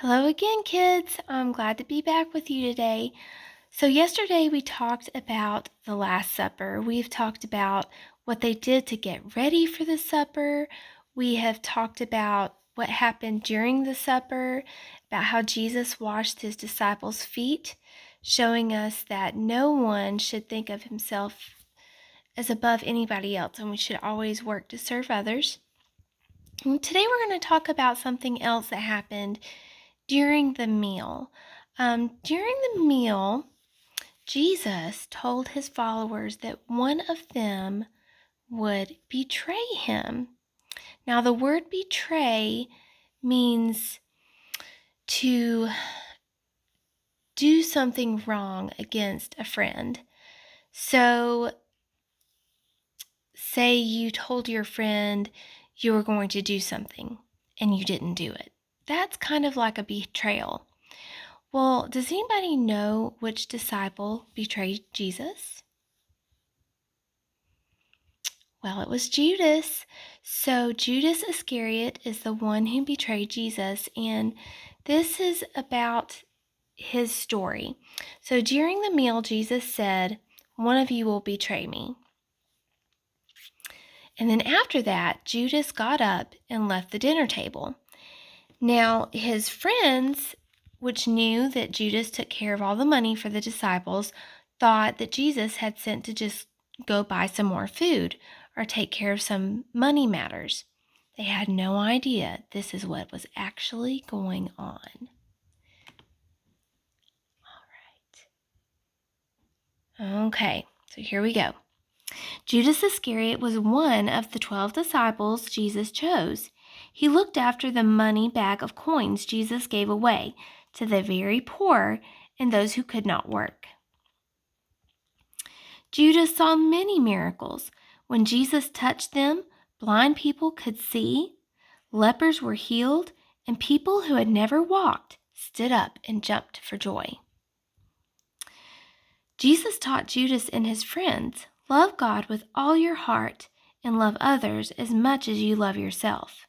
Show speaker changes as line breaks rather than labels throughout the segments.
Hello again, kids. I'm glad to be back with you today. So yesterday we talked about the Last Supper. We've talked about what they did to get ready for the supper. We have talked about what happened during the supper, about how Jesus washed his disciples' feet, showing us that no one should think of himself as above anybody else, and we should always work to serve others. And today we're going to talk about something else that happened during the meal. During the meal, Jesus told his followers that one of them would betray him. Now, the word betray means to do something wrong against a friend. So, say you told your friend you were going to do something and you didn't do it. That's kind of like a betrayal. Well, does anybody know which disciple betrayed Jesus? Well, it was Judas. So Judas Iscariot is the one who betrayed Jesus, and this is about his story. So during the meal, Jesus said, "One of you will betray me." And then after that, Judas got up and left the dinner table. Now, his friends, which knew that Judas took care of all the money for the disciples, thought that Jesus had sent to just go buy some more food or take care of some money matters. They had no idea this is what was actually going on. All right. Okay, so here we go. Judas Iscariot was one of the 12 disciples Jesus chose. He looked after the money bag of coins Jesus gave away to the very poor and those who could not work. Judas saw many miracles. When Jesus touched them, blind people could see, lepers were healed, and people who had never walked stood up and jumped for joy. Jesus taught Judas and his friends, "Love God with all your heart and love others as much as you love yourself."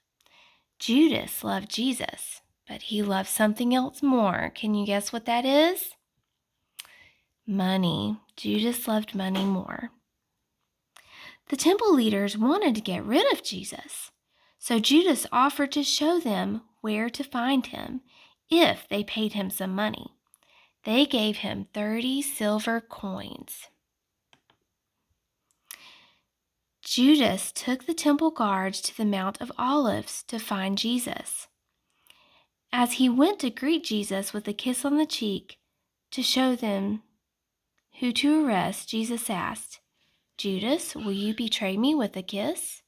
Judas loved Jesus, but he loved something else more. Can you guess what that is? Money. Judas loved money more. The temple leaders wanted to get rid of Jesus, so Judas offered to show them where to find him if they paid him some money. They gave him 30 silver coins. Judas took the temple guards to the Mount of Olives to find Jesus. As he went to greet Jesus with a kiss on the cheek to show them who to arrest, Jesus asked, "Judas, will you betray me with a kiss?"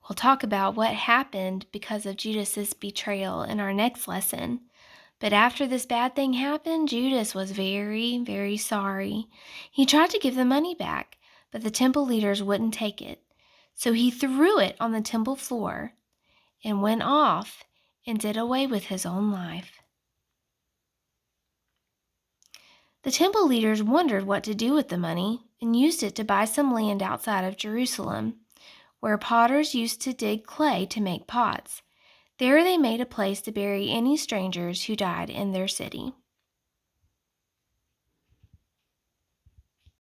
We'll talk about what happened because of Judas's betrayal in our next lesson. But after this bad thing happened, Judas was very, very sorry. He tried to give the money back, but the temple leaders wouldn't take it. So he threw it on the temple floor and went off and did away with his own life. The temple leaders wondered what to do with the money and used it to buy some land outside of Jerusalem, where potters used to dig clay to make pots. There they made a place to bury any strangers who died in their city.